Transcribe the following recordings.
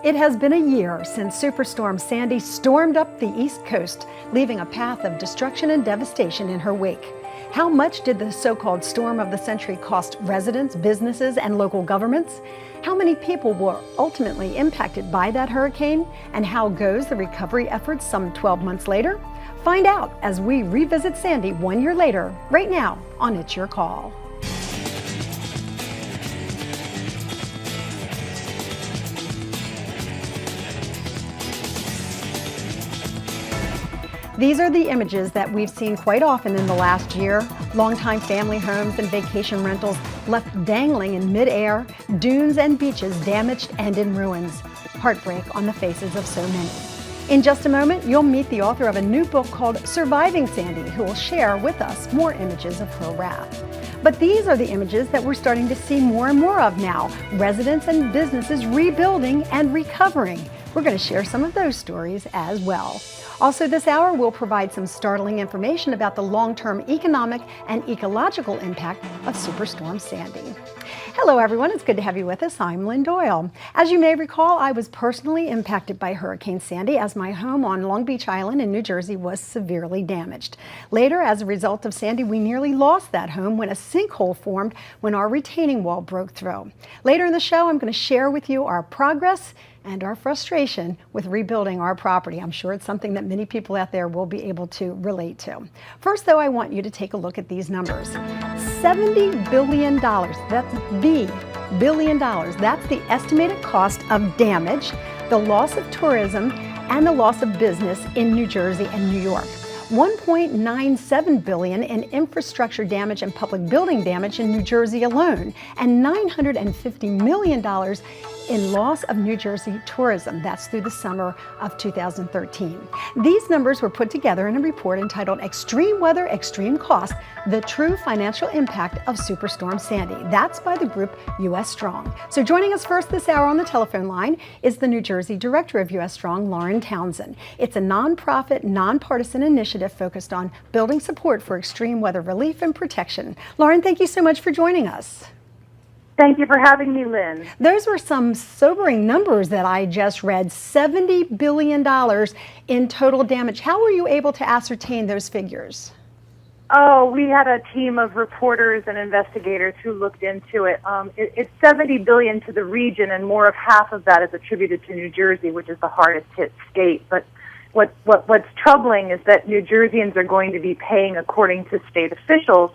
It has been a year since Superstorm Sandy stormed up the East Coast, leaving a path of destruction and devastation in her wake. How much did the so-called storm of the century cost residents, businesses, and local governments? How many people were ultimately impacted by that hurricane? And how goes the recovery efforts some 12 months later? Find out as we revisit Sandy 1 year later, right now on It's Your Call. These are the images that we've seen quite often in the last year. Longtime family homes and vacation rentals left dangling in midair, dunes and beaches damaged and in ruins. Heartbreak on the faces of so many. In just a moment, you'll meet the author of a new book called Surviving Sandy, who will share with us more images of her wrath. But these are the images that we're starting to see more and more of now. Residents and businesses rebuilding and recovering. We're going to share some of those stories as well. Also this hour, we'll provide some startling information about the long-term economic and ecological impact of Superstorm Sandy. Hello everyone, it's good to have you with us. I'm Lynn Doyle. As you may recall, I was personally impacted by Hurricane Sandy as my home on Long Beach Island in New Jersey was severely damaged. Later, as a result of Sandy, we nearly lost that home when a sinkhole formed when our retaining wall broke through. Later in the show, I'm going to share with you our progress and our frustration with rebuilding our property. I'm sure it's something that many people out there will be able to relate to. First, though, I want you to take a look at these numbers. $70 billion, that's the billion dollars. That's the estimated cost of damage, the loss of tourism, and the loss of business in New Jersey and New York. $1.97 billion in infrastructure damage and public building damage in New Jersey alone, and $950 million in loss of New Jersey tourism. That's through the summer of 2013. These numbers were put together in a report entitled Extreme Weather, Extreme Cost, The True Financial Impact of Superstorm Sandy. That's by the group U.S. Strong. So joining us first this hour on the telephone line is the New Jersey Director of U.S. Strong, Lauren Townsend. It's a nonprofit, nonpartisan initiative focused on building support for extreme weather relief and protection. Lauren, thank you so much for joining us. Thank you for having me, Lynn. Those were some sobering numbers that I just read. $70 billion in total damage. How were you able to ascertain those figures? Oh, we had a team of reporters and investigators who looked into it. It's $70 billion to the region, and more of half of that is attributed to New Jersey, which is the hardest hit state. But what's troubling is that New Jerseyans are going to be paying, according to state officials,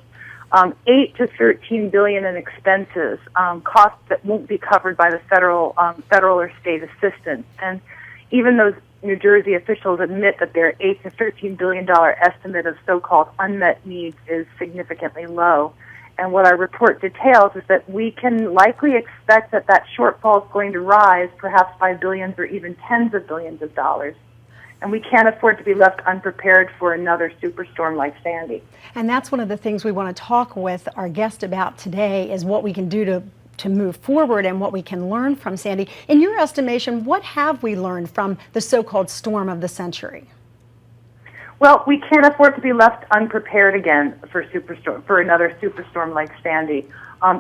8 to 13 billion in expenses, costs that won't be covered by the federal or state assistance. And even those New Jersey officials admit that their 8 to 13 billion dollar estimate of so-called unmet needs is significantly low. And what our report details is that we can likely expect that shortfall is going to rise, perhaps by billions or even tens of billions of dollars. And we can't afford to be left unprepared for another superstorm like Sandy. And that's one of the things we want to talk with our guest about today is what we can do to move forward and what we can learn from Sandy. In your estimation, what have we learned from the so-called storm of the century? Well, we can't afford to be left unprepared again for another superstorm like Sandy.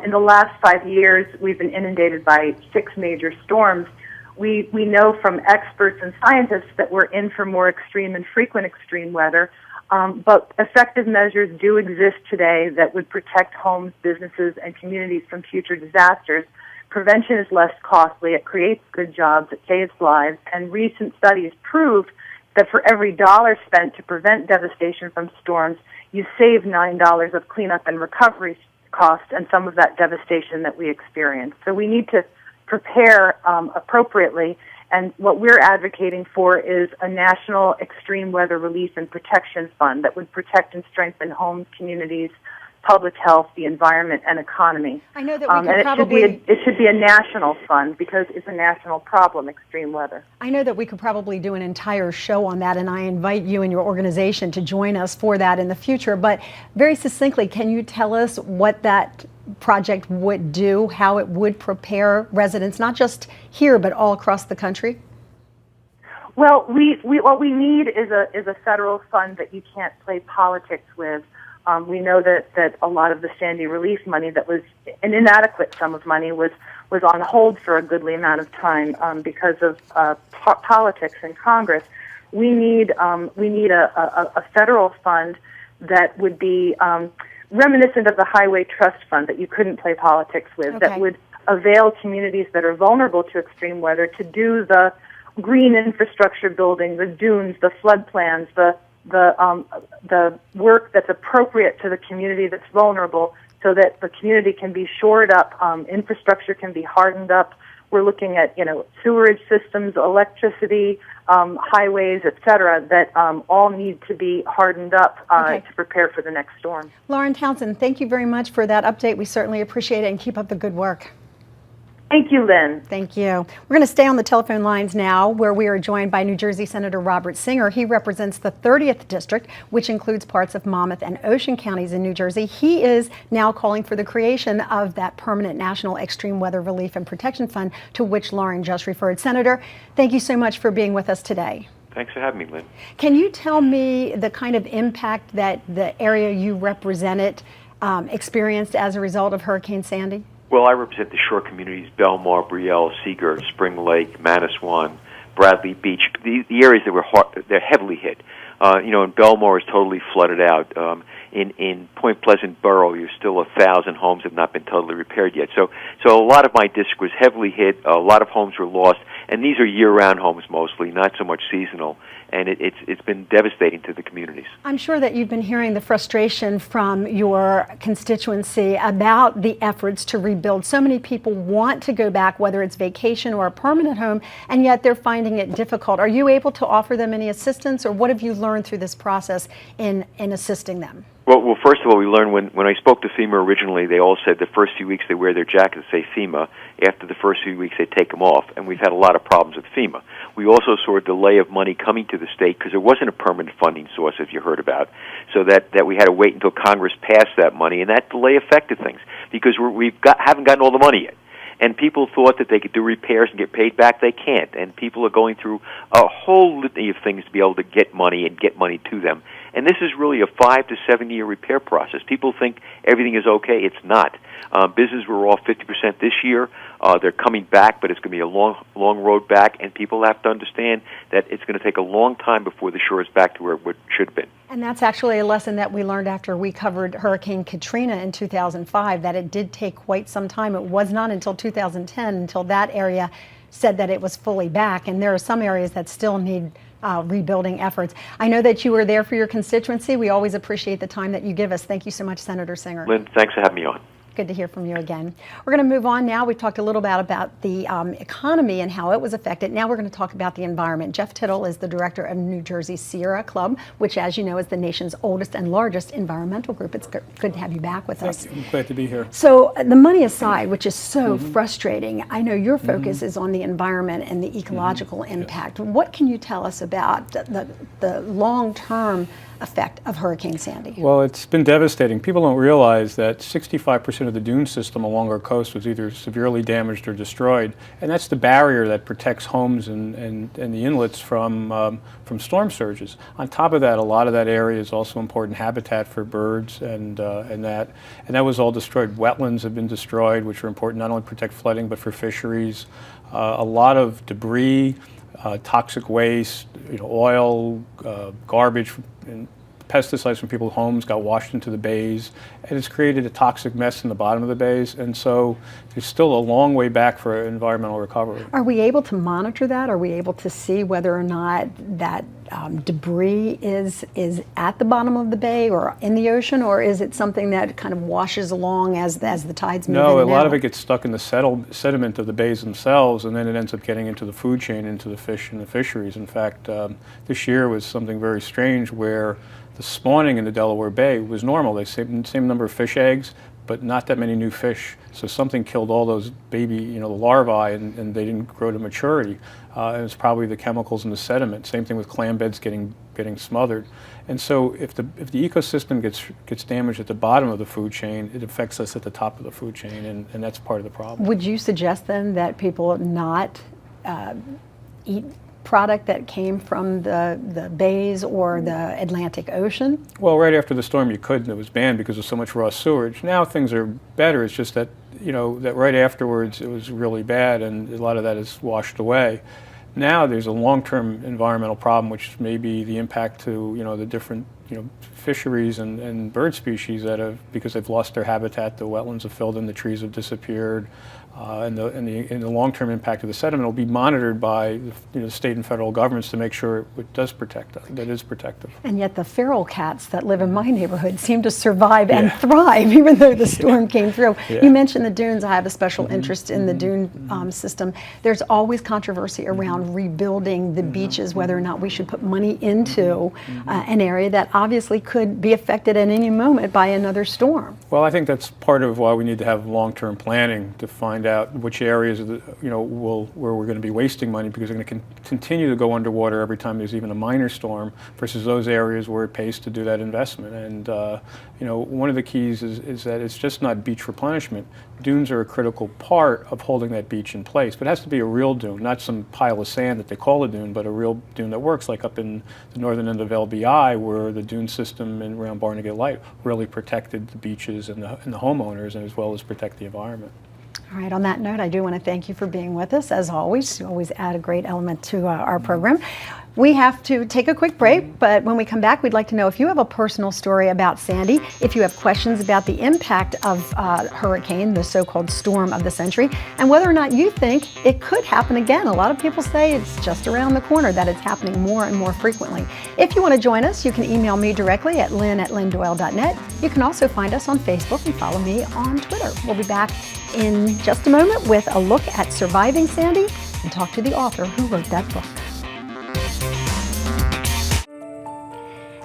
In the last 5 years, we've been inundated by 6 major storms. We know from experts and scientists that we're in for more extreme and frequent extreme weather, but effective measures do exist today that would protect homes, businesses, and communities from future disasters. Prevention is less costly, it creates good jobs, it saves lives, and recent studies prove that for every dollar spent to prevent devastation from storms, you save $9 of cleanup and recovery costs and some of that devastation that we experience. So we need to prepare appropriately, and what we're advocating for is a national extreme weather relief and protection fund that would protect and strengthen homes, communities, public health, the environment, and economy. I know that we could probably... it should be a national fund because it's a national problem, extreme weather. I know that we could probably do an entire show on that, and I invite you and your organization to join us for that in the future. But very succinctly, can you tell us what that project would do, how it would prepare residents, not just here, but all across the country? Well, what we need is a federal fund that you can't play politics with. We know that a lot of the Sandy relief money that was an inadequate sum of money was was on hold for a goodly amount of time because of politics in Congress. We need a federal fund that would be reminiscent of the Highway Trust Fund that you couldn't play politics with, that would avail communities that are vulnerable to extreme weather to do the green infrastructure building, the dunes, the flood plans, the work that's appropriate to the community that's vulnerable, so that the community can be shored up, infrastructure can be hardened up. We're looking at sewerage systems, electricity, highways, etc., that all need to be hardened up to prepare for the next storm. Lauren Townsend, thank you very much for that update. We certainly appreciate it, and keep up the good work. Thank you, Lynn. Thank you. We're going to stay on the telephone lines now, where we are joined by New Jersey Senator Robert Singer. He represents the 30th District, which includes parts of Monmouth and Ocean counties in New Jersey. He is now calling for the creation of that permanent National Extreme Weather Relief and Protection Fund to which Lauren just referred. Senator, thank you so much for being with us today. Thanks for having me, Lynn. Can you tell me the kind of impact that the area you represented experienced as a result of Hurricane Sandy? Well, I represent the shore communities: Belmar, Brielle, Seagirt, Spring Lake, Manasquan, Bradley Beach. The areas that were they're heavily hit. In Belmar is totally flooded out. In Point Pleasant Borough, you're still 1,000 homes have not been totally repaired yet. So a lot of my district was heavily hit. A lot of homes were lost, and these are year-round homes mostly, not so much seasonal. And it's been devastating to the communities. I'm sure that you've been hearing the frustration from your constituency about the efforts to rebuild. So many people want to go back, whether it's vacation or a permanent home, and yet they're finding it difficult. Are you able to offer them any assistance, or what have you learned through this process in assisting them? Well, first of all, we learned when I spoke to FEMA originally, they all said the first few weeks they wear their jackets that say FEMA. After the first few weeks, they take them off, and we've had a lot of problems with FEMA. We also saw a delay of money coming to the state because there wasn't a permanent funding source, as you heard about, so that we had to wait until Congress passed that money, and that delay affected things because haven't gotten all the money yet. And people thought that they could do repairs and get paid back. They can't, and people are going through a whole litany of things to be able to get money and get money to them. And this is really a 5 to 7 year repair process. People think everything is okay. It's not. Businesses were off 50% this year. They're coming back, but it's going to be a long road back, and people have to understand that it's going to take a long time before the shore is back to where it should have been. And that's actually a lesson that we learned after we covered Hurricane Katrina in 2005, that it did take quite some time. It was not until 2010 until that area said that it was fully back, and there are some areas that still need rebuilding efforts. I know that you were there for your constituency. We always appreciate the time that you give us. Thank you so much, Senator Singer. Lynn, thanks for having me on. Good to hear from you again. We're going to move on now. We've talked a little bit about the economy and how it was affected. Now we're going to talk about the environment. Jeff Tittle is the director of New Jersey Sierra Club, which, as you know, is the nation's oldest and largest environmental group. It's good to have you back with us. I'm glad to be here. So the money aside, which is so frustrating, I know your focus is on the environment and the ecological impact. Yes. What can you tell us about the long-term effect of Hurricane Sandy? Well, it's been devastating. People don't realize that 65% of the dune system along our coast was either severely damaged or destroyed, and that's the barrier that protects homes and the inlets from storm surges. On top of that, a lot of that area is also important habitat for birds, and that was all destroyed. Wetlands have been destroyed, which are important not only to protect flooding but for fisheries. A lot of debris, toxic waste, oil, garbage, and pesticides from people's homes got washed into the bays, and it's created a toxic mess in the bottom of the bays, and so there's still a long way back for environmental recovery. Are we able to monitor that? Are we able to see whether or not that debris is at the bottom of the bay or in the ocean, or is it something that kind of washes along as the tides move in and out? No, a lot of it gets stuck in the sediment of the bays themselves, and then it ends up getting into the food chain, into the fish and the fisheries. In fact, this year was something very strange where the spawning in the Delaware Bay was normal. They same number of fish eggs, but not that many new fish. So something killed all those baby, the larvae, and they didn't grow to maturity. And it's probably the chemicals in the sediment. Same thing with clam beds getting smothered. And so if the ecosystem gets damaged at the bottom of the food chain, it affects us at the top of the food chain, and that's part of the problem. Would you suggest then that people not eat product that came from the bays or the Atlantic Ocean? Well, right after the storm you could, and it was banned because of so much raw sewage. Now things are better. It's just that that right afterwards it was really bad, and a lot of that is washed away. Now there's a long-term environmental problem, which may be the impact to the different fisheries and bird species that have, because they've lost their habitat, the wetlands have filled in, the trees have disappeared, and the long-term impact of the sediment will be monitored by the state and federal governments to make sure it does protect, that is protective. And yet the feral cats that live in my neighborhood seem to survive and thrive, even though the storm came through. You mentioned the dunes. I have a special interest in the dune system. There's always controversy around rebuilding the beaches, whether or not we should put money into an area that obviously could be affected at any moment by another storm. Well, I think that's part of why we need to have long-term planning to find out which areas of where we're going to be wasting money, because we're going to continue to go underwater every time there's even a minor storm, versus those areas where it pays to do that investment. And one of the keys is that it's just not beach replenishment. Dunes are a critical part of holding that beach in place, but it has to be a real dune, not some pile of sand that they call a dune, but a real dune that works, like up in the northern end of LBI, where the dune system around Barnegat Light really protected the beaches and the homeowners, and as well as protect the environment. All right, on that note, I do want to thank you for being with us. As always, you always add a great element to our program. We have to take a quick break, but when we come back, we'd like to know if you have a personal story about Sandy, if you have questions about the impact of hurricane, the so-called storm of the century, and whether or not you think it could happen again. A lot of people say it's just around the corner, that it's happening more and more frequently. If you want to join us, you can email me directly at lynn@lynndoyle.net. You can also find us on Facebook and follow me on Twitter. We'll be back in just a moment with a look at surviving Sandy and talk to the author who wrote that book.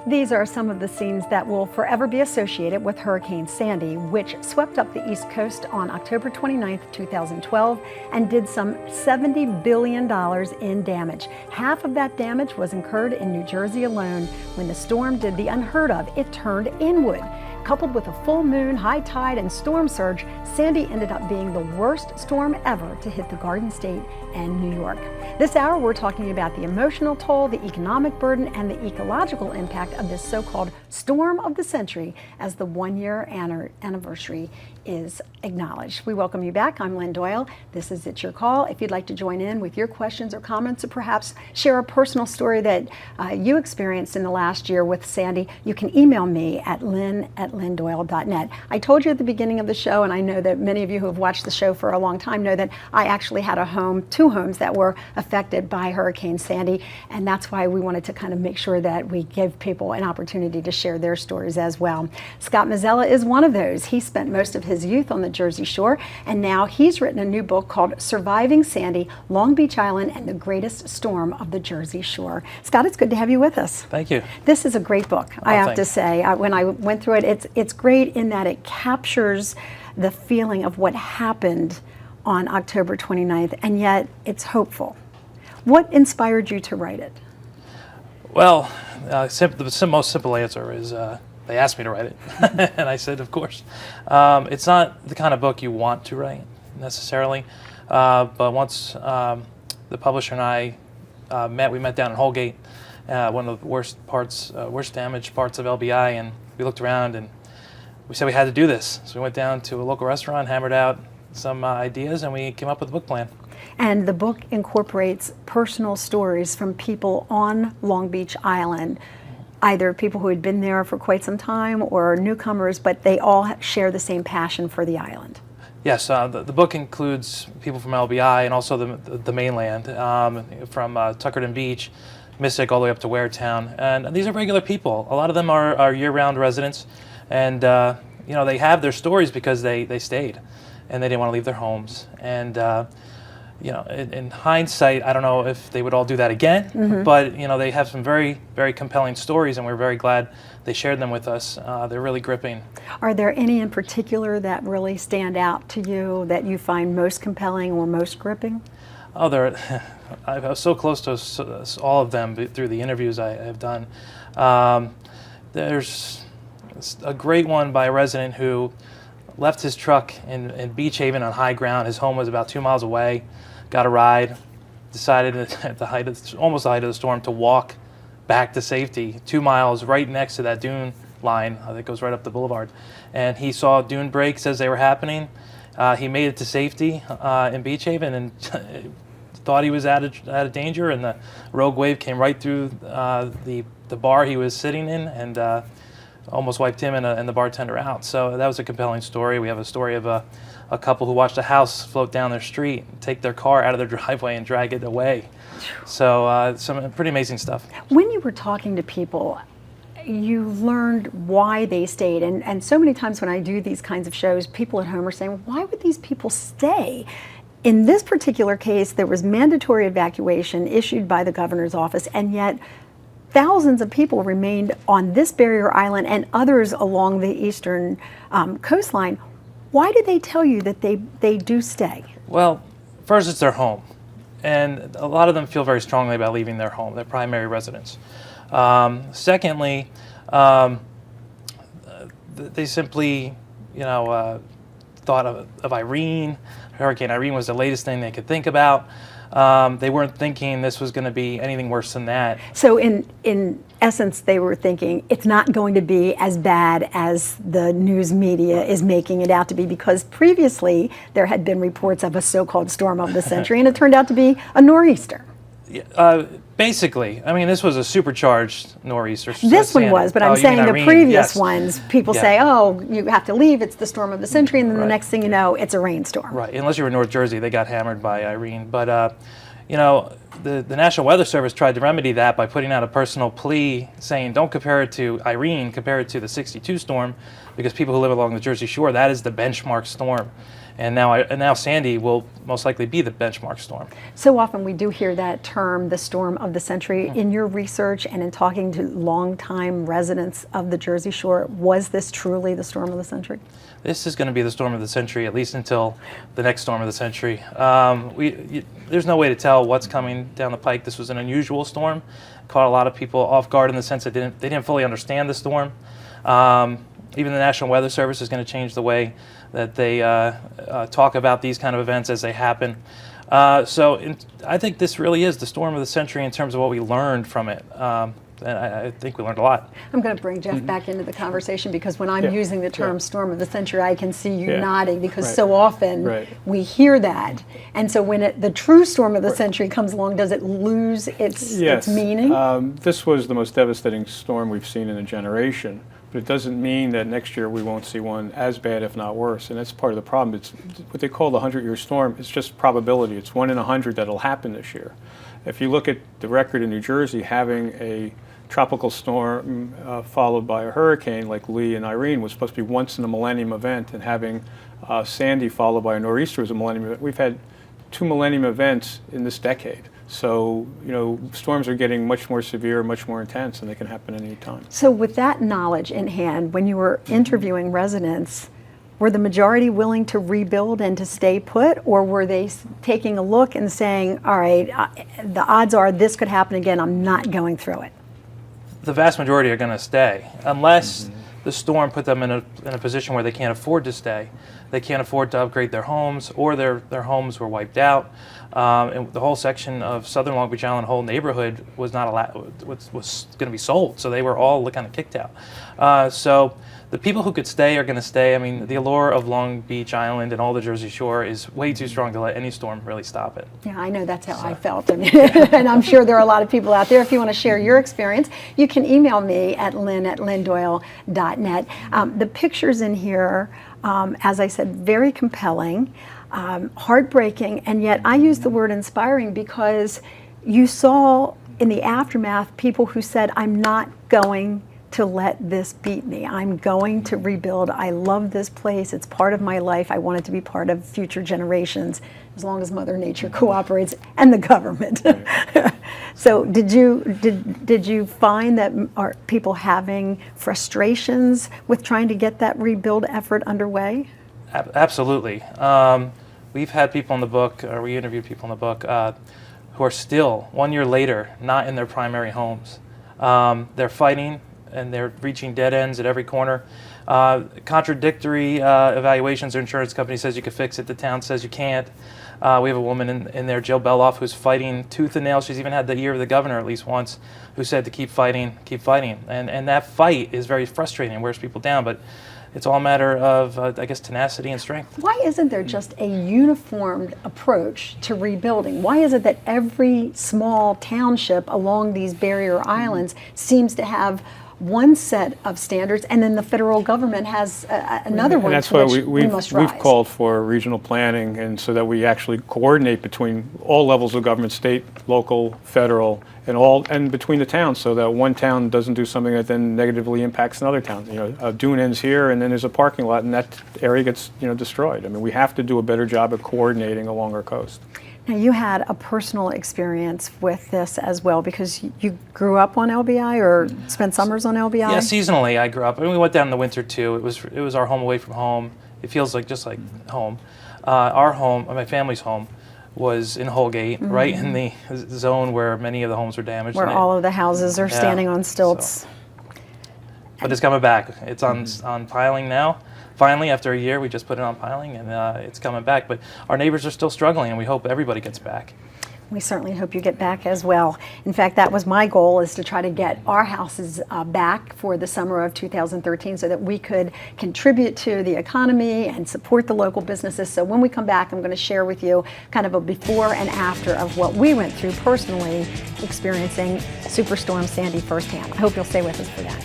These are some of the scenes that will forever be associated with Hurricane Sandy, which swept up the East Coast on October 29, 2012, and did some $70 billion in damage. Half of that damage was incurred in New Jersey alone. When the storm did the unheard of, it turned inward. Coupled with a full moon, high tide, and storm surge, Sandy ended up being the worst storm ever to hit the Garden State and New York. This hour, we're talking about the emotional toll, the economic burden, and the ecological impact of this so-called storm of the century as the one-year anniversary is acknowledged. We welcome you back. I'm Lynn Doyle. This is It's Your Call. If you'd like to join in with your questions or comments, or perhaps share a personal story that you experienced in the last year with Sandy, you can email me at lynn@lynndoyle.net. I told you at the beginning of the show, and I know that many of you who have watched the show for a long time know that I actually had two homes that were affected by Hurricane Sandy, and that's why we wanted to kind of make sure that we give people an opportunity to share their stories as well. Scott Mazzella is one of those. He spent most of his youth on the Jersey Shore, and now he's written a new book called Surviving Sandy, Long Beach Island and the Greatest Storm of the Jersey Shore. Scott, it's good to have you with us. Thank you. This is a great book, I have to say. When I went through it, it's great in that it captures the feeling of what happened on October 29th, and yet it's hopeful. What inspired you to write it? Well, the most simple answer is they asked me to write it, and I said, of course. It's not the kind of book you want to write, necessarily, but once the publisher and I we met down in Holgate, one of the worst damaged parts of LBI, and we looked around and we said we had to do this. So we went down to a local restaurant, hammered out some ideas, and we came up with a book plan. And the book incorporates personal stories from people on Long Beach Island, either people who had been there for quite some time or newcomers, but they all share the same passion for the island. Yes, the book includes people from LBI and also the mainland, from Tuckerton Beach, Mystic, all the way up to Waretown. And these are regular people. A lot of them are year-round residents, and they have their stories because they stayed and they didn't want to leave their homes. And in hindsight, I don't know if they would all do that again, but they have some very, very compelling stories, and we're very glad they shared them with us. They're really gripping. Are there any in particular that really stand out to you that you find most compelling or most gripping? Oh, I was so close to all of them through the interviews I have done. There's a great one by a resident who left his truck in Beach Haven on high ground. His home was about 2 miles away. Got a ride. Decided at almost the height of the storm to walk back to safety 2 miles right next to that dune line that goes right up the boulevard. And he saw dune breaks as they were happening, He made it to safety in Beach Haven and thought he was out of danger, and the rogue wave came right through the bar he was sitting in and almost wiped him and the bartender out. So that was a compelling story. We have a story of a couple who watched a house float down their street, take their car out of their driveway and drag it away. So some pretty amazing stuff. When you were talking to people, you learned why they stayed. And so many times when I do these kinds of shows, people at home are saying, why would these people stay? In this particular case, there was mandatory evacuation issued by the governor's office, and yet thousands of people remained on this barrier island and others along the eastern coastline. Why did they tell you that they do stay? Well, first, it's their home. And a lot of them feel very strongly about leaving their home, their primary residence. Secondly, they simply, thought of Irene. Hurricane Irene was the latest thing they could think about. They weren't thinking this was going to be anything worse than that. So in essence, they were thinking it's not going to be as bad as the news media is making it out to be, because previously there had been reports of a so-called storm of the century, and it turned out to be a nor'easter. Basically, I mean, this was a supercharged nor'easter. This one was, but I'm saying the Irene, previous yes. ones, people say, oh, you have to leave, it's the storm of the century, and then the next thing you know, it's a rainstorm. Right, unless you were in North Jersey, they got hammered by Irene. But, the National Weather Service tried to remedy that by putting out a personal plea saying, don't compare it to Irene, compare it to the 62 storm, because people who live along the Jersey Shore, that is the benchmark storm. And now Sandy will most likely be the benchmark storm. So often we do hear that term, the storm of the century. In your research and in talking to longtime residents of the Jersey Shore, was this truly the storm of the century? This is going to be the storm of the century, at least until the next storm of the century. There's no way to tell what's coming down the pike. This was an unusual storm. Caught a lot of people off guard in the sense that they didn't fully understand the storm. Even the National Weather Service is going to change the way that they talk about these kind of events as they happen. I think this really is the storm of the century in terms of what we learned from it. And I think we learned a lot. I'm going to bring Jeff back into the conversation, because when I'm using the term storm of the century, I can see you nodding, because so often we hear that. And so when the true storm of the century comes along, does it lose its meaning? This was the most devastating storm we've seen in a generation. But it doesn't mean that next year we won't see one as bad, if not worse. And that's part of the problem. It's what they call the 100-year storm. It's just probability. It's 1 in 100 that'll happen this year. If you look at the record in New Jersey, having a tropical storm followed by a hurricane like Lee and Irene was supposed to be once in a millennium event, and having Sandy followed by a nor'easter was a millennium event. We've had 2 millennium events in this decade. So, storms are getting much more severe, much more intense, and they can happen at any time. So with that knowledge in hand, when you were interviewing residents, were the majority willing to rebuild and to stay put, or were they taking a look and saying, all right, the odds are this could happen again, I'm not going through it? The vast majority are going to stay, unless the storm put them in a position where they can't afford to stay. They can't afford to upgrade their homes, or their homes were wiped out. And the whole section of southern Long Beach Island, whole neighborhood was not allowed, was going to be sold. So they were all kind of kicked out. So the people who could stay are going to stay. I mean, the allure of Long Beach Island and all the Jersey Shore is way too strong to let any storm really stop it. Yeah, I know that's how I felt. I mean, and I'm sure there are a lot of people out there. If you want to share your experience, you can email me at lynn@lynndoyle.net. The pictures in here, as I said, very compelling, heartbreaking, and yet I use the word inspiring, because you saw in the aftermath people who said, I'm not going to let this beat me. I'm going to rebuild. I love this place. It's part of my life. I want it to be part of future generations, as long as Mother Nature cooperates and the government. So did you find that are people having frustrations with trying to get that rebuild effort underway? Absolutely. We've had people in the book, or we interviewed people in the book, who are still, 1 year later, not in their primary homes. They're fighting, and they're reaching dead ends at every corner. Contradictory evaluations. Their insurance company says you can fix it. The town says you can't. We have a woman in there, Jill Beloff, who's fighting tooth and nail. She's even had the ear of the governor at least once, who said to keep fighting, keep fighting. And that fight is very frustrating and wears people down. But It's all a matter of, I guess, tenacity and strength. Why isn't there just a uniformed approach to rebuilding? Why is it that every small township along these barrier islands seems to have one set of standards, and then the federal government has another one? And that's why we've called for regional planning, and so that we actually coordinate between all levels of government, state, local, federal, and between the towns, so that one town doesn't do something that then negatively impacts another town. A dune ends here, and then there's a parking lot, and that area gets destroyed. I mean, we have to do a better job of coordinating along our coast. Now, you had a personal experience with this as well, because you grew up on LBI or spent summers on LBI? Yeah, seasonally I grew up. I mean, we went down in the winter too. It was our home away from home. It feels like just like home. Our home, my family's home, was in Holgate, right in the zone where many of the homes were damaged. Where all of the houses are standing on stilts. But it's coming back. It's on piling now. Finally, after a year, we just put it on piling, and it's coming back. But our neighbors are still struggling, and we hope everybody gets back. We certainly hope you get back as well. In fact, that was my goal, is to try to get our houses back for the summer of 2013 so that we could contribute to the economy and support the local businesses. So when we come back, I'm going to share with you kind of a before and after of what we went through personally experiencing Superstorm Sandy firsthand. I hope you'll stay with us for that.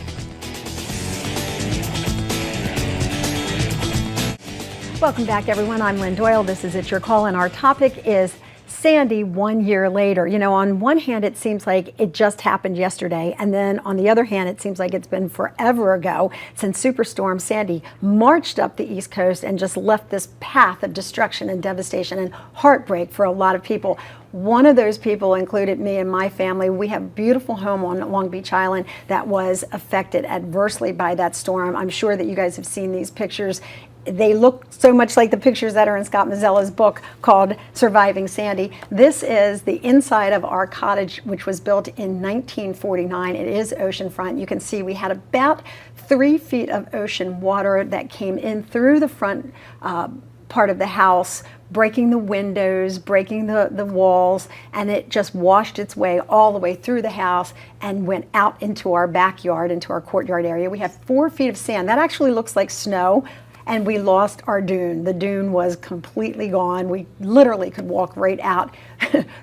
Welcome back, everyone. I'm Lynn Doyle. This is It's Your Call, and our topic is Sandy 1 year later. On one hand, it seems like it just happened yesterday, and then on the other hand, it seems like it's been forever ago since Superstorm Sandy marched up the East Coast and just left this path of destruction and devastation and heartbreak for a lot of people. One of those people included me and my family. We have a beautiful home on Long Beach Island that was affected adversely by that storm. I'm sure that you guys have seen these pictures. They look so much like the pictures that are in Scott Mazzella's book called Surviving Sandy. This is the inside of our cottage, which was built in 1949. It is oceanfront. You can see we had about 3 feet of ocean water that came in through the front part of the house, breaking the windows, breaking the walls, and it just washed its way all the way through the house and went out into our backyard, into our courtyard area. We have 4 feet of sand. That actually looks like snow. And we lost our dune. The dune was completely gone. We literally could walk right out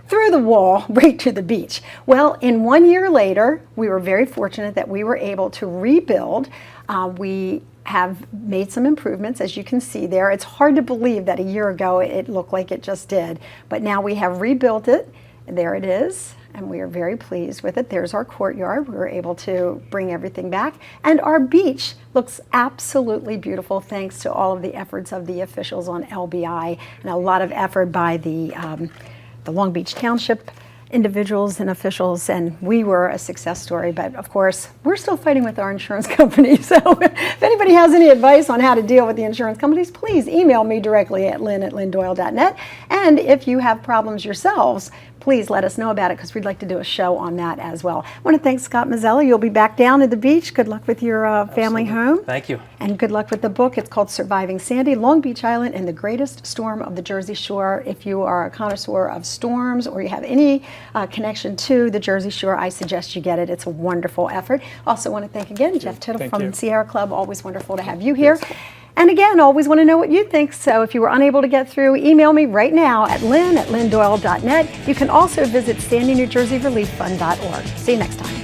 through the wall right to the beach. Well, in 1 year later, we were very fortunate that we were able to rebuild. We have made some improvements, as you can see there. It's hard to believe that a year ago it looked like it just did. But now we have rebuilt it. There it is. And we are very pleased with it. There's our courtyard. We were able to bring everything back. And our beach looks absolutely beautiful thanks to all of the efforts of the officials on LBI and a lot of effort by the Long Beach Township individuals and officials, and we were a success story. But of course, we're still fighting with our insurance company. So if anybody has any advice on how to deal with the insurance companies, please email me directly at lynn@lynndoyle.net. And if you have problems yourselves, please let us know about it, because we'd like to do a show on that as well. I want to thank Scott Mazzella. You'll be back down at the beach. Good luck with your family home. Thank you. And good luck with the book. It's called Surviving Sandy, Long Beach Island and the Greatest Storm of the Jersey Shore. If you are a connoisseur of storms or you have any connection to the Jersey Shore, I suggest you get it. It's a wonderful effort. Also want to thank again Jeff Tittle from Sierra Club. Always wonderful to have you here. And again, always want to know what you think. So if you were unable to get through, email me right now at lynn@lynndoyle.net. You can also visit SandyNewJerseyReliefFund.org. See you next time.